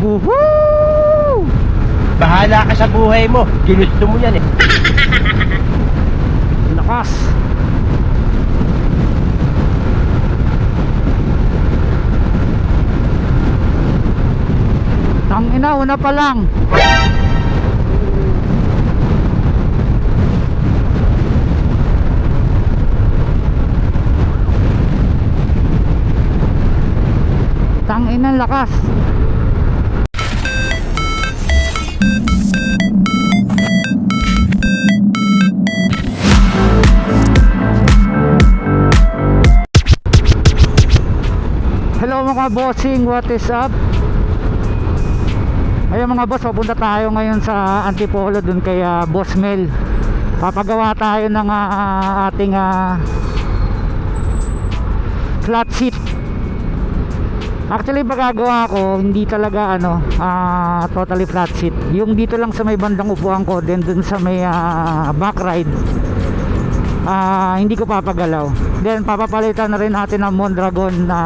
Woohoo! Bahala ka sa buhay mo. Ginusto mo yan eh. Lakas. Tangina, una pa lang. Tangina, lakas. Hello mga bossing, what is up? Ayun mga boss, papunta tayo ngayon sa Antipolo dun kay Boss Mel. Papagawa tayo ng ating flat seat. Actually magagawa ko hindi talaga totally flat seat. Yung dito lang sa may bandang upuan ko, then dun sa may back ride, hindi ko papagalaw. Then papapalitan na rin natin ng Mondragon na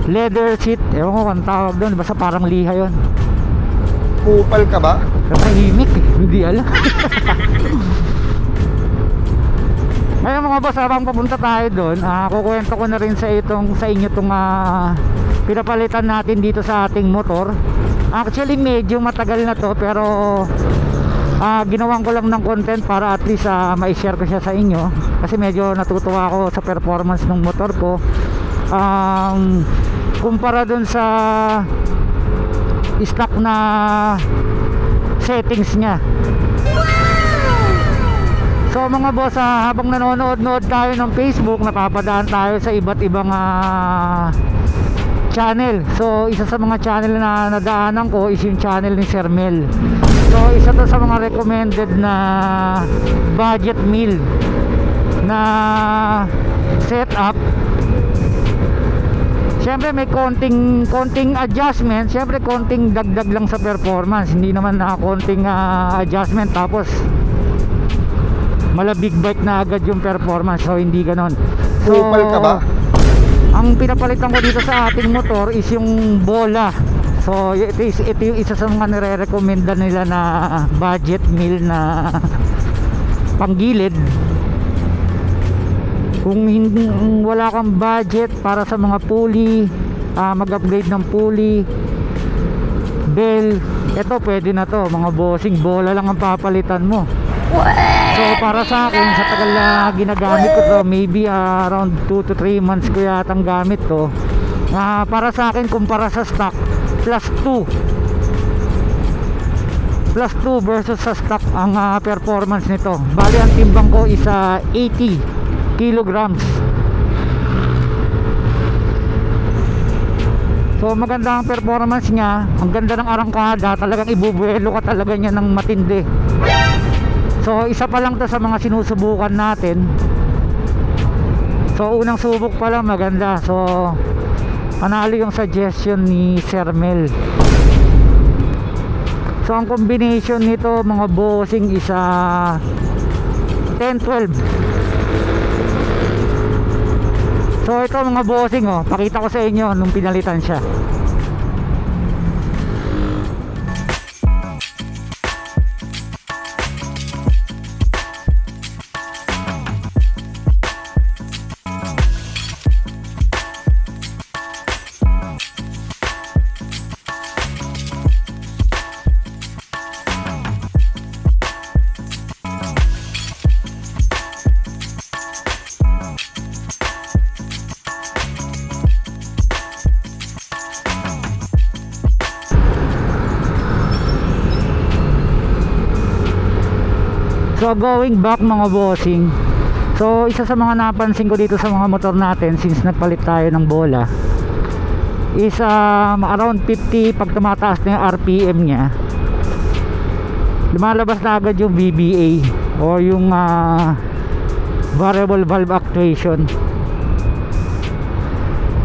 leather seat. Ewan ko kung tawag doon, basta parang liha yon. Kupal ka ba? Tahimik eh, hindi alam. Ngayon mga boss, habang papunta tayo doon, kukwento ko na rin sa inyo itong pinapalitan natin dito sa ating motor. Actually medyo matagal na to, pero ginawan ko lang ng content para at least ma-share ko siya sa inyo, kasi medyo natutuwa ako sa performance ng motor ko kumpara dun sa stock na settings niya. So mga boss, habang nanonood tayo ng Facebook, napapadaan tayo sa iba't ibang channel. So isa sa mga channel na nadaanan ko is yung channel ni Sir Mel. So isa to sa mga recommended na budget meal na setup. Siyempre may konting adjustment, siyempre konting dagdag lang sa performance, hindi naman konting adjustment tapos mala big bike na agad yung performance. So hindi ganon. So, Kupal ka ba? ang pinapalitan ko dito sa ating motor is yung bola. So ito yung isa sa mga nire-recommenda nila na budget meal na panggilid. Kung wala kang budget para sa mga pulley, mag-upgrade ng pulley, bell, ito pwede na to mga bossing. Bola lang ang papalitan mo. So para sa akin, sa tagal na ginagamit ko to, maybe around 2 to 3 months ko yatang gamit to, para sa akin kumpara sa stock, plus 2 versus sa stock ang performance nito. Bali ang timbang ko is 80 kilograms. So maganda ang performance niya, ang ganda ng arangkada, talagang ibubuelo ka talaga niya ng matindi. So isa pa lang to sa mga sinusubukan natin. So unang subok pa lang maganda. So panalo yung suggestion ni Sir Mel. So ang combination nito mga bossing is 10-12. So ito mga bossing, pakita ko sa inyo nung pinalitan siya. So going back mga bossing, so isa sa mga napansin ko dito sa mga motor natin since nagpalit tayo ng bola is around 50 pag tumataas na yung RPM nya, lumalabas na agad yung VBA o yung variable valve actuation.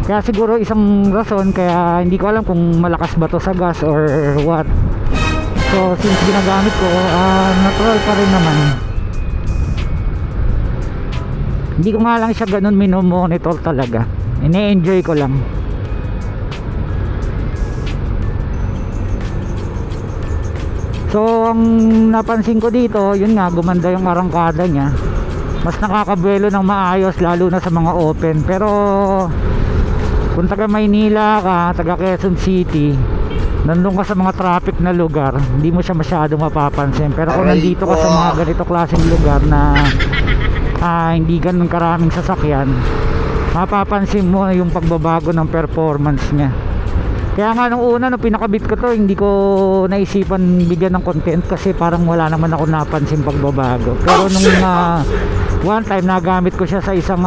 Kaya siguro isang rason kaya hindi ko alam kung malakas ba to sa gas or what. So since ginagamit ko, natural pa rin naman. Hindi ko nga lang siya ganun minomonitor talaga. Ine-enjoy ko lang. So ang napansin ko dito, yun nga, gumanda yung arangkada niya. Mas nakakabuelo ng maayos lalo na sa mga open. Pero kung taga Maynila ka, taga Quezon City, nandun ka sa mga traffic na lugar, hindi mo siya masyado mapapansin. Pero kung nandito ka sa mga ganito klaseng lugar na hindi ganun karaming sasakyan, mapapansin mo yung pagbabago ng performance niya. Kaya nga nung una, nung pinakabit ko to, hindi ko naisipan bigyan ng content kasi parang wala naman ako napansin pagbabago. Pero nung one time nagamit ko siya sa isang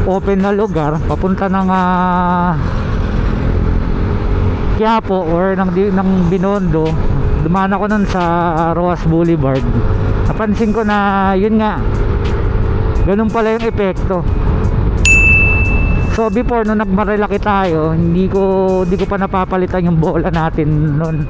open na lugar papunta ng Quiapo or ng Binondo, dumaan ako nun sa Roas Boulevard. Napansin ko na yun nga, ganun pala yung epekto. So before nung nagmarilaki tayo, hindi ko pa napapalitan yung bola natin noon.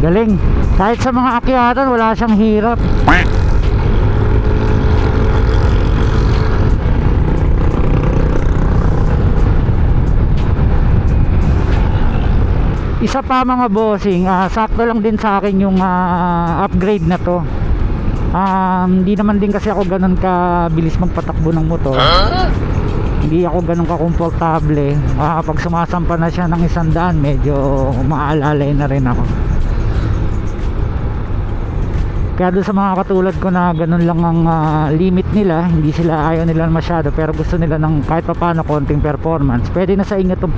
Galing. Kahit sa mga akyatan, wala siyang hirap. Isa pa mga bossing, sakto lang din sa akin yung upgrade na to. Hindi naman din kasi ako ganun kabilis magpatakbo ng motor. Hindi ako ganun ka-komportable. Pag sumasampa na siya ng 100, medyo umaalalay na rin ako. Kaya doon sa mga katulad ko na ganun lang ang limit nila, hindi sila ayaw nila masyado pero gusto nila ng kahit pa paano konting performance, pwede na sa inyo itong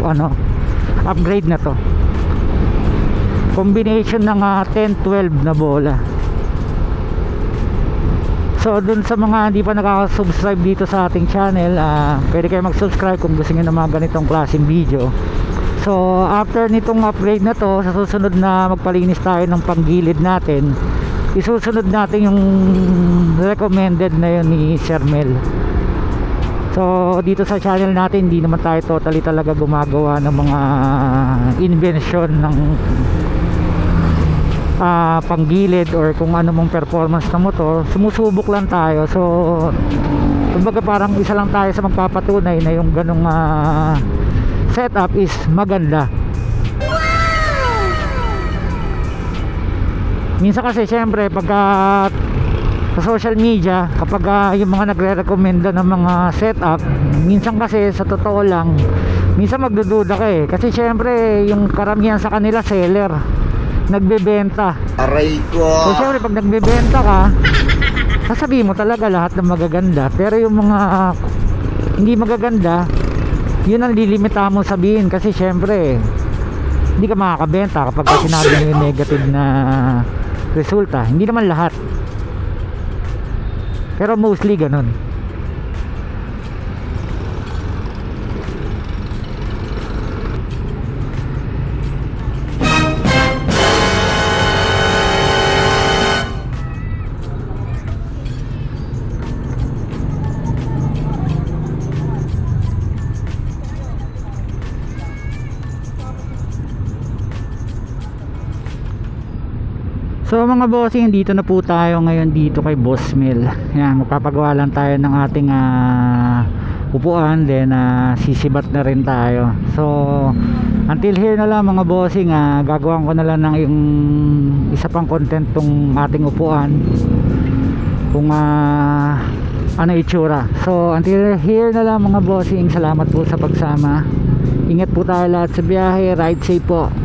upgrade na to. Combination ng 10-12 na bola. So dun sa mga hindi pa nakaka-subscribe dito sa ating channel, pwede kayo mag-subscribe kung gusto niyo ng mga ganitong klaseng video. So after nitong upgrade na to, sa susunod na magpalinis tayo ng panggilid natin, isusunod natin yung recommended na yun ni Sir Mel. So dito sa channel natin, hindi naman tayo totally talaga gumagawa ng mga invention ng panggilid or kung ano mong performance ng motor. Sumusubok lang tayo. So kumbaga parang isa lang tayo sa magpapatunay na yung ganong setup is maganda. Minsan kasi syempre pagka sa social media, kapag yung mga nagre-recommenda ng mga setup, minsan kasi sa totoo lang, minsan magdududa ka eh. Kasi syempre yung karamihan sa kanila seller, nagbebenta. Aray ko. So syempre pag nagbebenta ka, sasabihin mo talaga lahat ng magaganda. Pero yung mga hindi magaganda, yun ang lilimita mo sabihin. Kasi syempre hindi ka makakabenta kapag sinabi mo yung negative na resulta. Hindi naman lahat, pero mostly ganun. So mga bossing, dito na po tayo ngayon dito kay Boss Mel. Yan, magpapagawa lang tayo ng ating upuan, then sisibat na rin tayo. So until here na lang mga bossing, gagawin ko na lang ng yung isa pang content tong ating upuan. Kung ano itsura. So until here na lang mga bossing, salamat po sa pagsama. Ingat po tayo lahat sa biyahe, ride safe po.